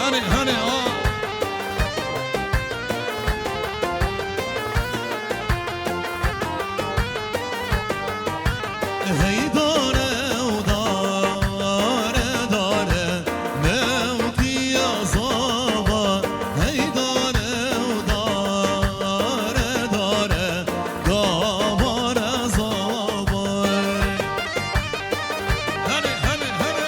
هني هني هي داره وداره داره موتی عذابه هي داره وداره داره دامار عذابه هني هني هني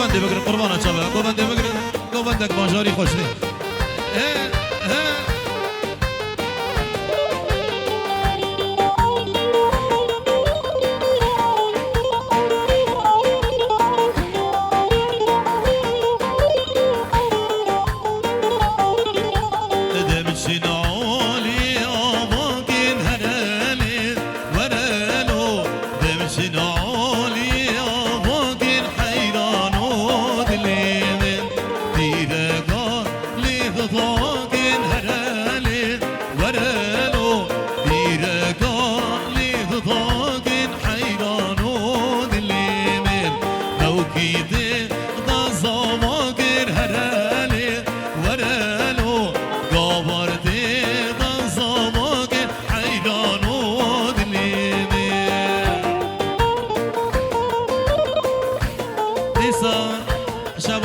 گوبنده بگیرن قربان چابه گوبنده بگیرن گوبنده که ماجاری خوش نی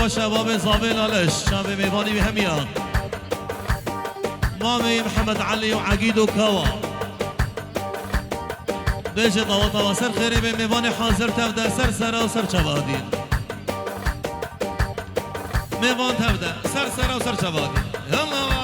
شباب زابل علش شباب ميباني بهميا مامي محمد علي وعقيد وكوا بيجي طوا طوا سر خيري بين ميباني حاضر تبدا سر سرا وسر شبادين ميبان تبدا سر سرا وسر شبادين يلا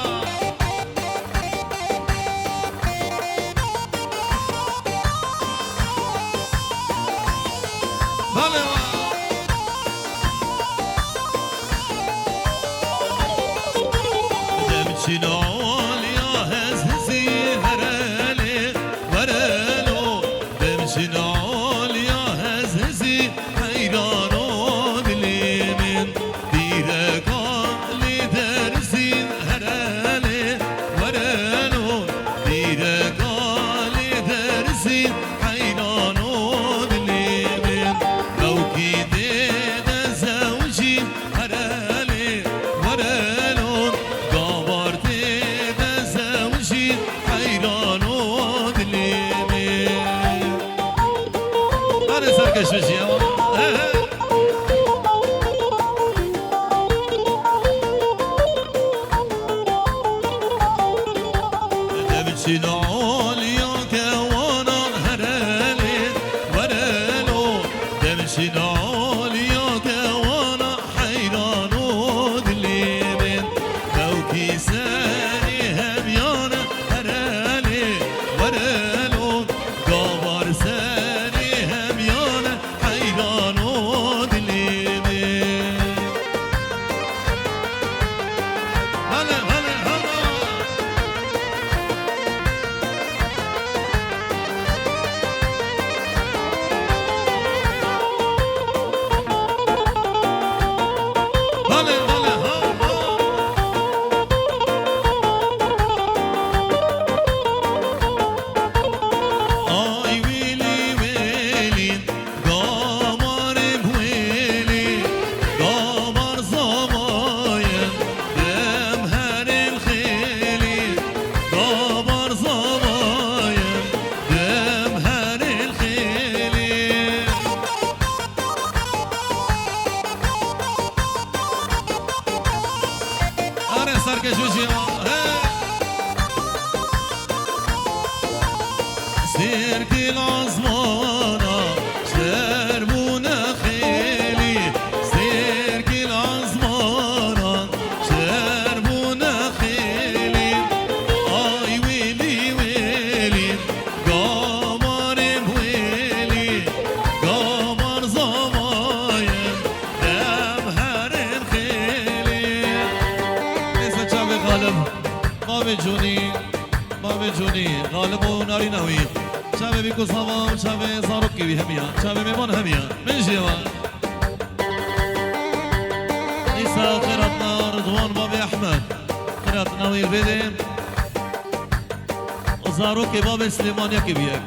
زاروك باب سليمان يكبيك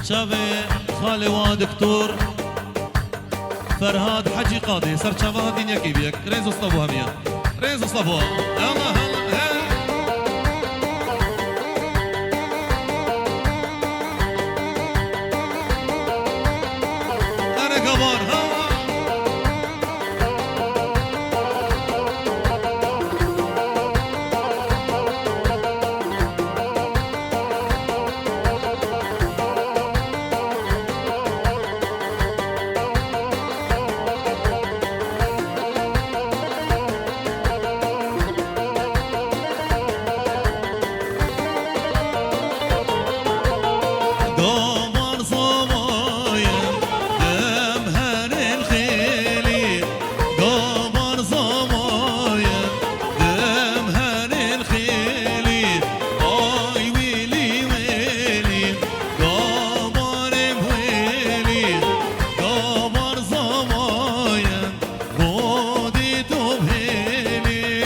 شافي خالي ودكتور فرهاد حجي قاضي سر شافادين يكبيك ريز اصطبوها ميا ريز اصطبوها يلا هلا انا كبار ها قمر صبايا دم هر الخيلي قمر صبايا دم هر الخيلي اي ويلي ويلي قمر بويلي قمر صبايا خودي تبهيلي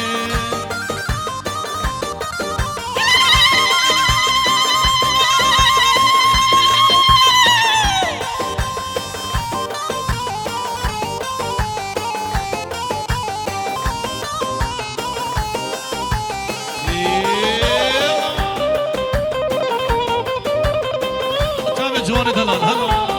جامد جواني دلال هلا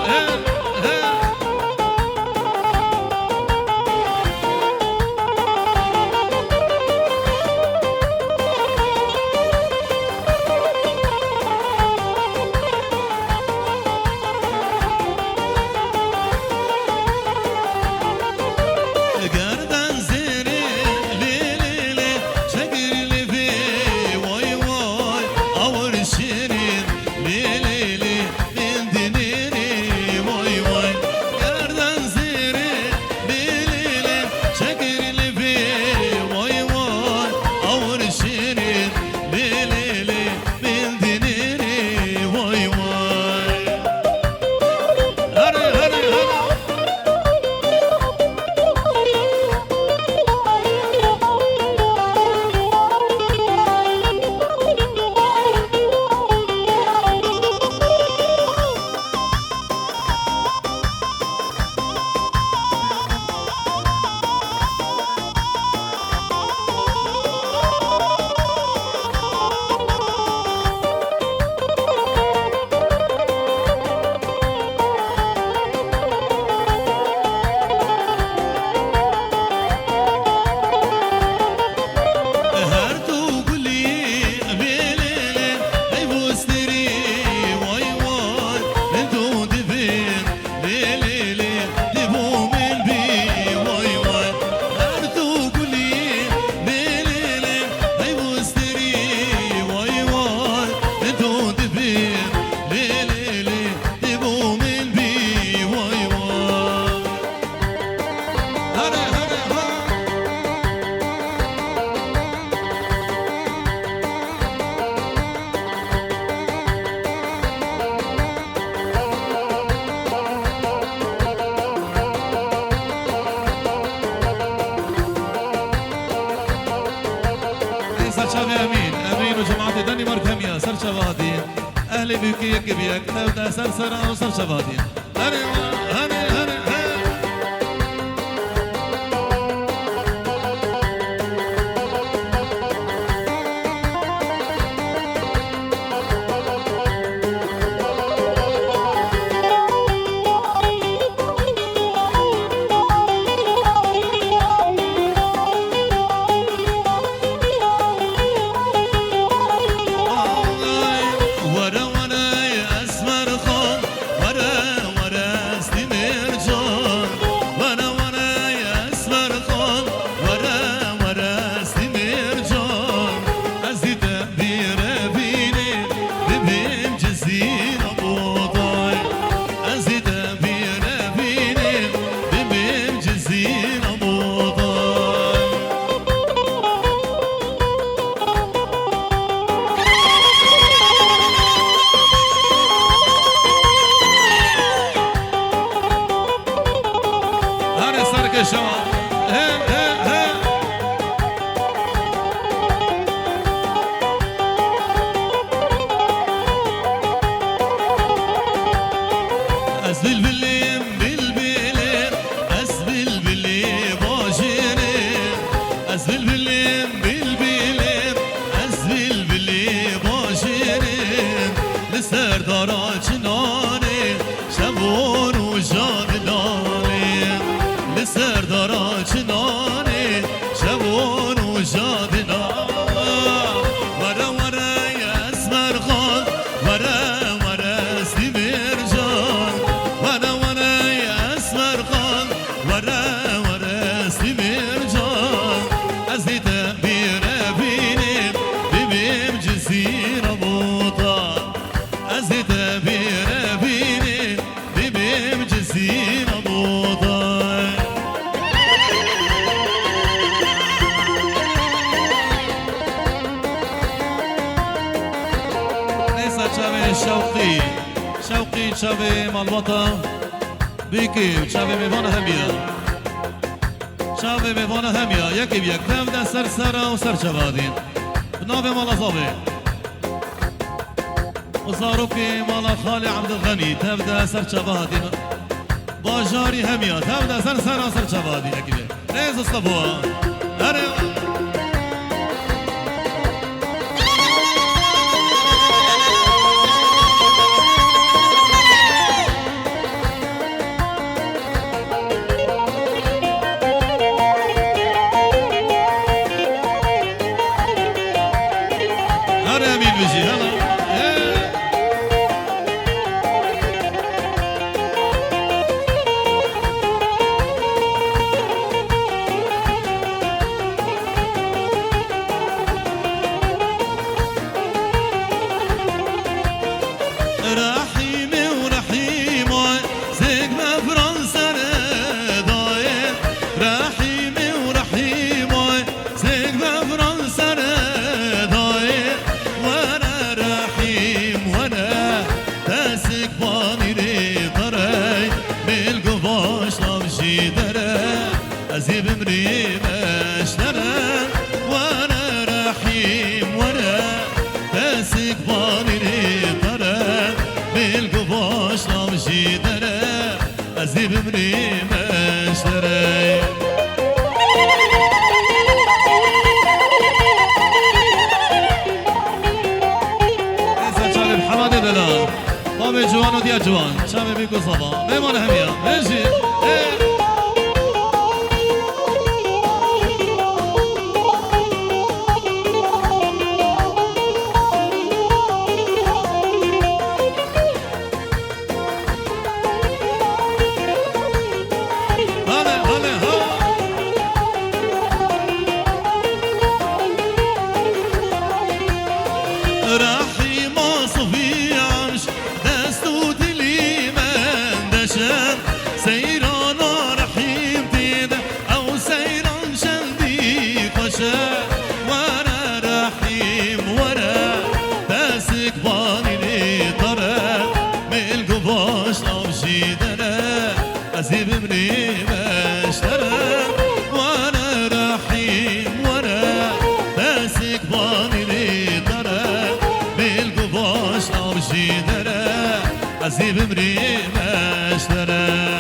قردن زيني لي لي لي شقر اللي فيه واي واي اور الشيرين لي لي لي من دنيني واي واي قردن زيني لي لي لي شقر اللي فيه واي واي اور الشيرين لي لي لي من دنيني واي واي هري هري هري سرچاوی امین و جماعت دنمارک همیا سرچاوادی اهل بیوکی یک بیک تبدا سرسرا و سرچاوادی هره هره هره سردارا چنانه شبون و جادلانه لسردارا چنانه شبون و جادلانه ورا ورا اسمر خان ورا ورا استمر جان ورا ورا اسمر خان ورا ورا استمر جان از تبیر بینیم ببیم جزیره بودا از تبیر شوقي شابي مالبطة بيكي شابي ميفانا همية شابي ميفانا همية يكي بيك تبدا سرسرة وسر شبادين بنابي مالا صابي وصاروكي مالا خالي عبد الغني تبدا سر شبادين باجاري همية تبدا سرسرة وسر شبادين يكي بيك ريز اصطفوها أزيب مريم أشترى وأنا رحيم وأنا تاسك باني ترى بالقباش نمشي درى أزيب مريم أشترى حماده دلال بابي جوان وديا جوان شامي بيكو صبا ميمان همية ماشي سيران رحيم تيدا أو سيران شلدي خشا وانا رحيم وانا تاسك باني ترى ملقو باش أمشي درى أزيب مني مشترى وانا رحيم وانا تاسك باني ترى ملقو باش أمشي درى أزيب مني مشترى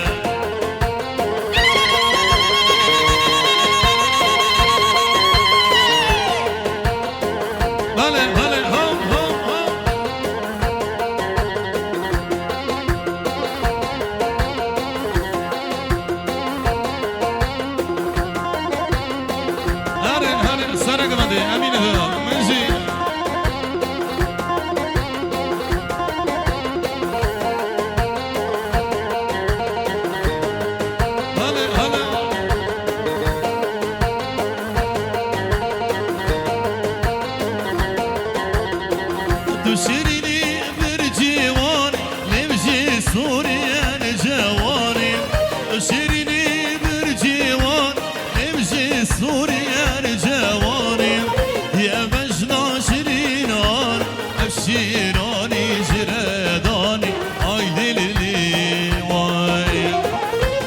شيراني جراداني اي ليلي واي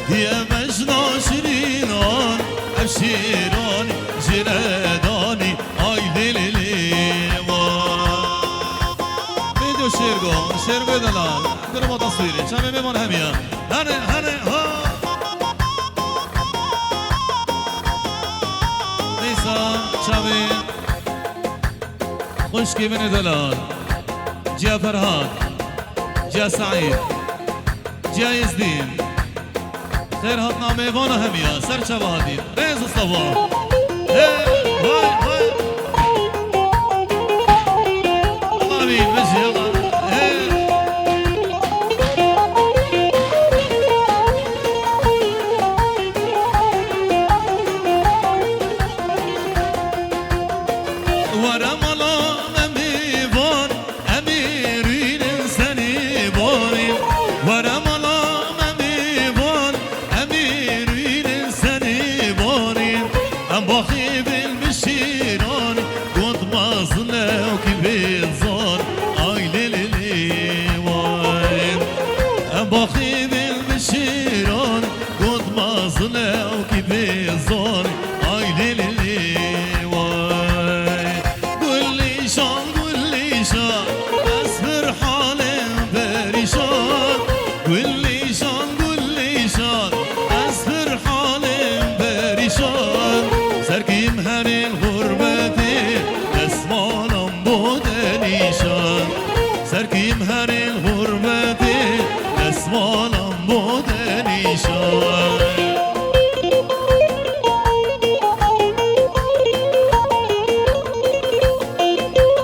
يا مجنى شيران ابشراني جراداني اي ليلي واي فيديو شيرغو دلال درما تصويري شامي ميمان همية هني ها نيسا شامي خشكي من دلال جا فرهاد جا سعيد جا يزدين خير هاتنا ميوانا همية سر شبادين ريز الصباح هاي الله امين مجي يلا باخي بالمشيران باخي بالمشيران قد ما ظلع وكيف الظالم اي ليلي واي قول لي شان اصبر حالي بريشان قول لي شان اصبر حالي بريشان سركي مهر الغربة اسمانا بودنيشان سركي مهر الغربة اسمانا بودنيشان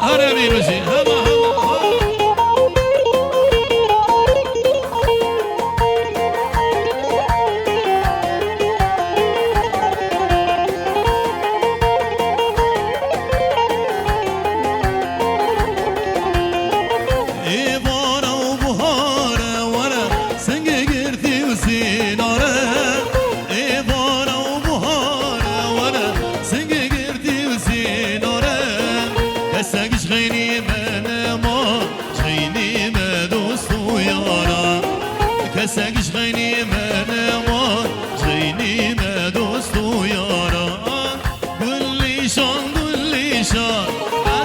هرمي بشي هما كساقش غيني ما نوار غيني ما دوستو يارا قل لي شان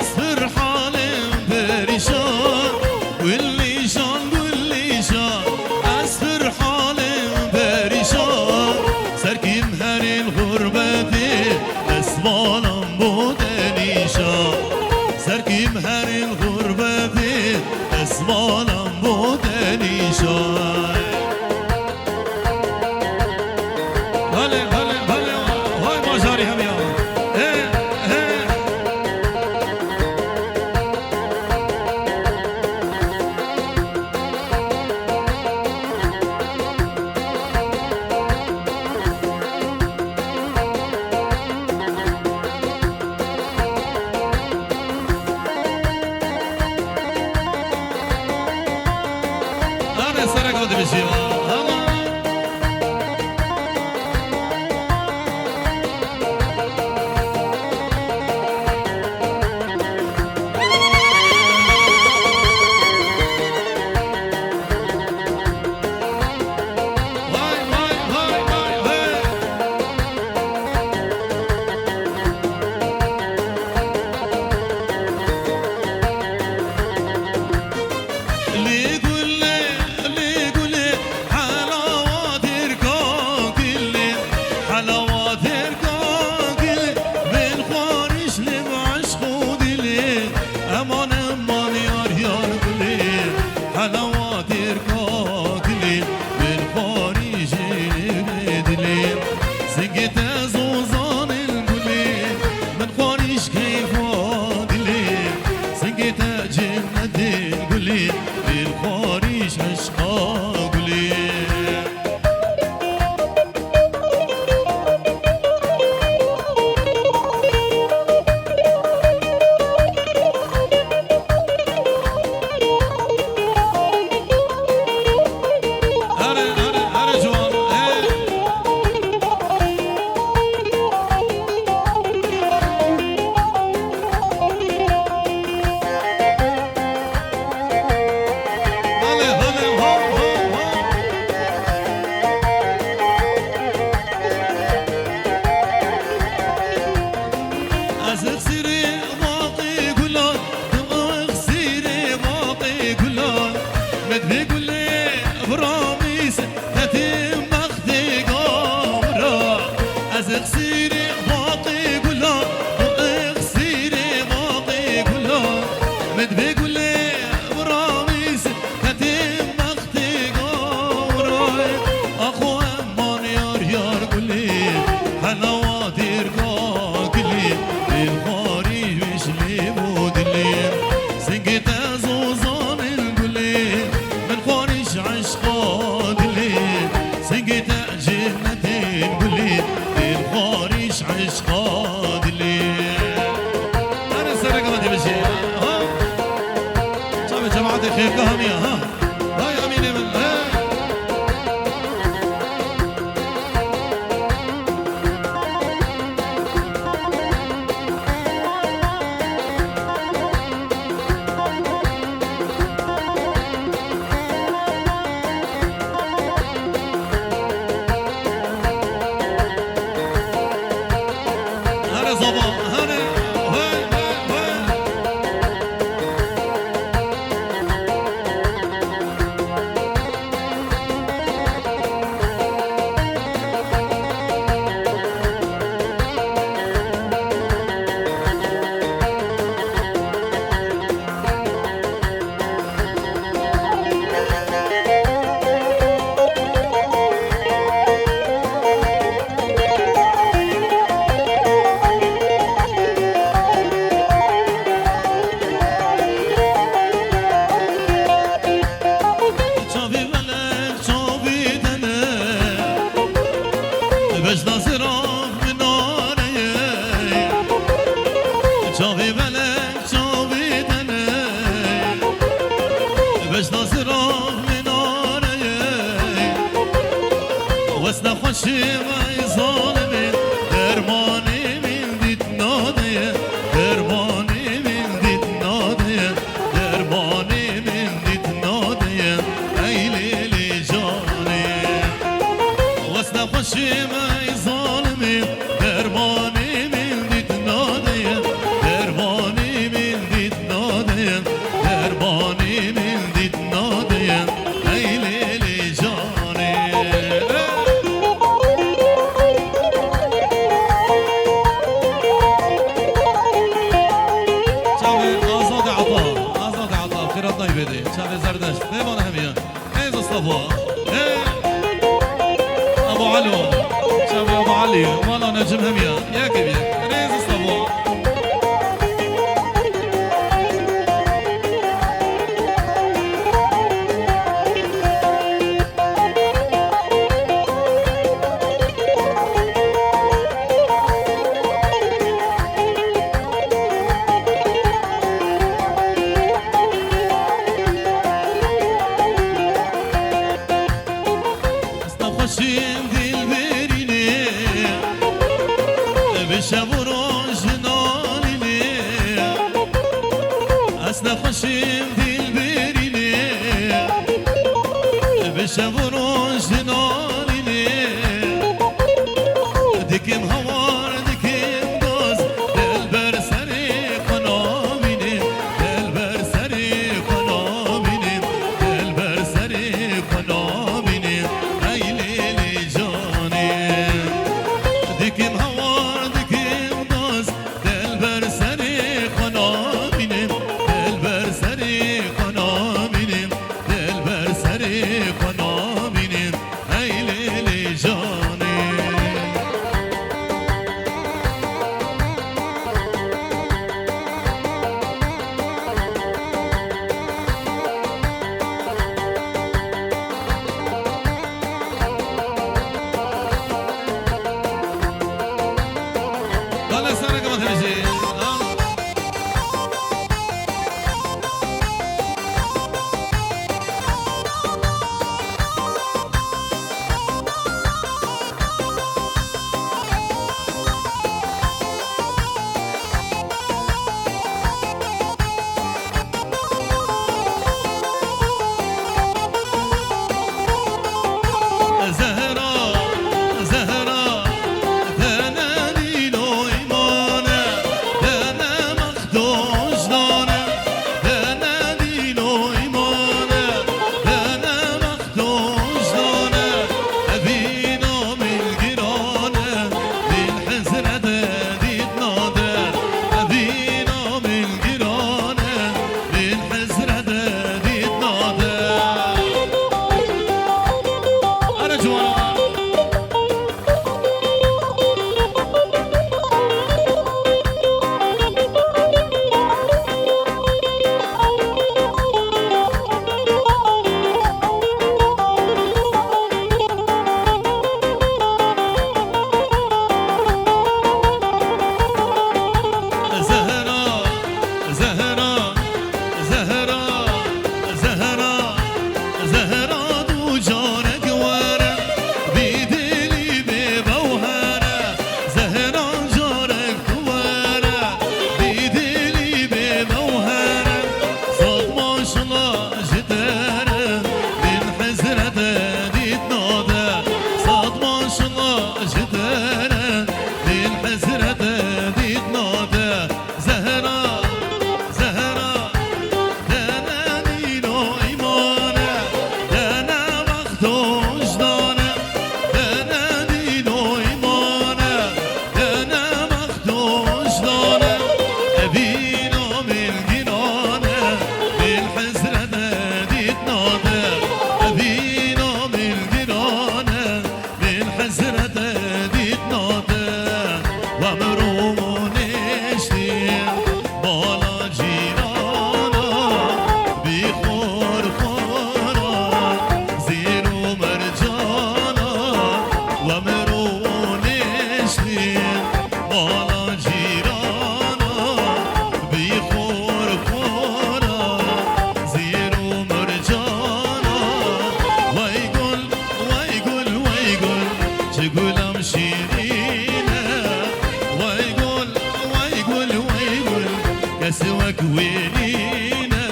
أصبر حالي بريشان قل لي شان أصبر حالي بريشان سركي مهر الغربة أسوانا بودنيشان سركي مهر الغربة أسوانا بودنيشان واسنا خوشی وای ظالمه درمانی من دیت نادیه درمانی من دیت نادیه درمانی من دیت نادیه ای لیلی جانی واسنا خوشی وای ظالمه درمانی من دیت نادیه درمانی من دیت نادیه درمانی من دیت نادیه ای لیلی جانی شافي زردشت بيبان هميان ايز الصفوة ابو علو شافي ابو علي وانا نجم هميان يا كبير ايز الصفوة خوشیم دل برینه بشب و روز نالینه اصلا خوشیم دل برینه بشب و روز نالینه دکم هوار دکم داز دل بر سری خنامینه دل بر سری خنامینه دل بر سری خنامینه دکم هوار دکم داز دل بر سری خنامینم دل بر سری خنامینم دل بر سری خنامینم وينينا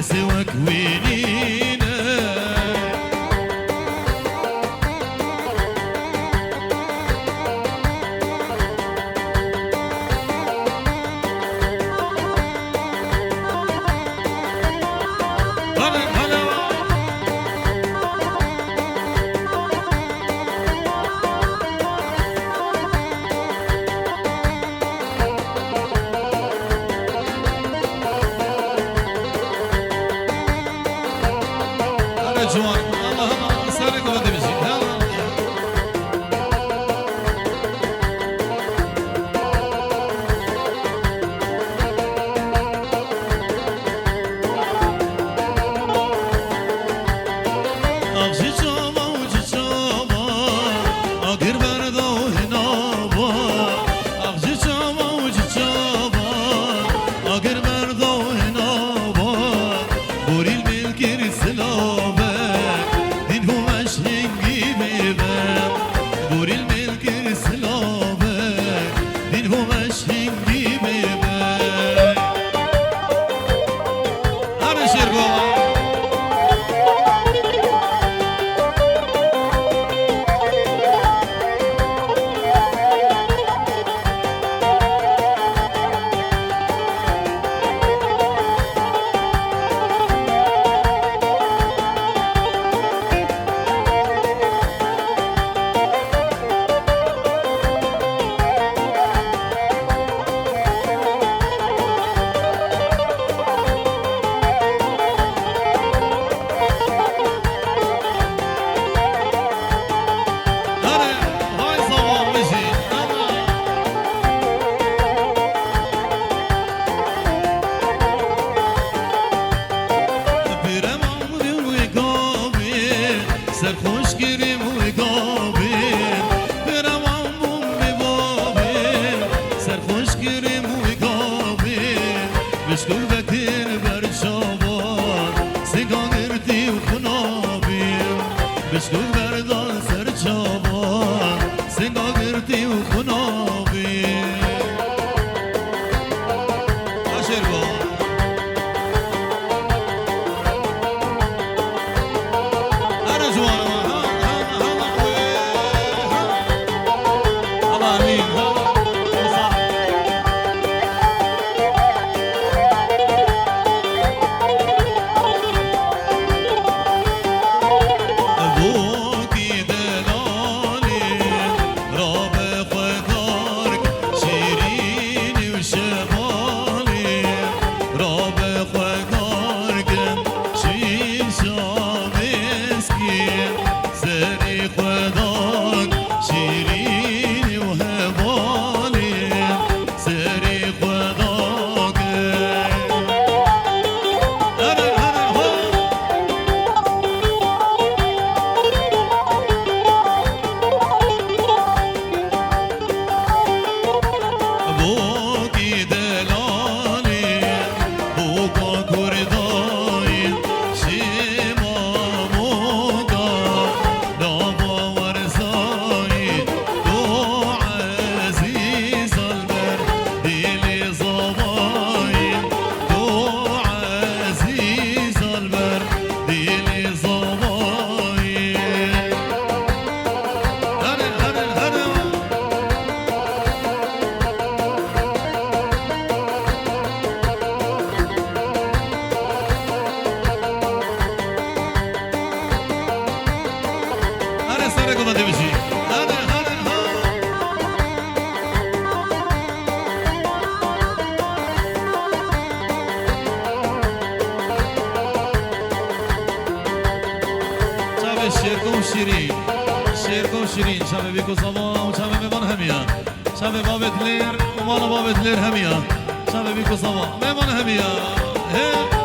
سواك وينينا جوان الله سارك ودي بشي أغشي شاما وجي شاما أغير بردا وهنابا أغشي شاما وجي شاما أغير بردا وهنابا بوري الملك رسلابا دين هو مشهنجي بيبا بوري الملك رسلابا دين هو مشهنجي بيبا أنا شيرقوا سرخوش گیریم و گابیم بروام بوم بابیم سرخوش گیریم و گابیم بشکل بکر بر شابان سگا گرتی و خنابیم بشکل بردان سر چابان سگا گرتی و خنابیم أشيرقوا أنا جوان الله أمين صح أبوكي دلالي راب خدا هذا كما تمشي هذا شیرکو شیرین شیرکو شیرین شب بیکو صبا و شب میمان همیا شب بابت لیر و مال بابت لیر همیا شب بیکو صبا میمان همیا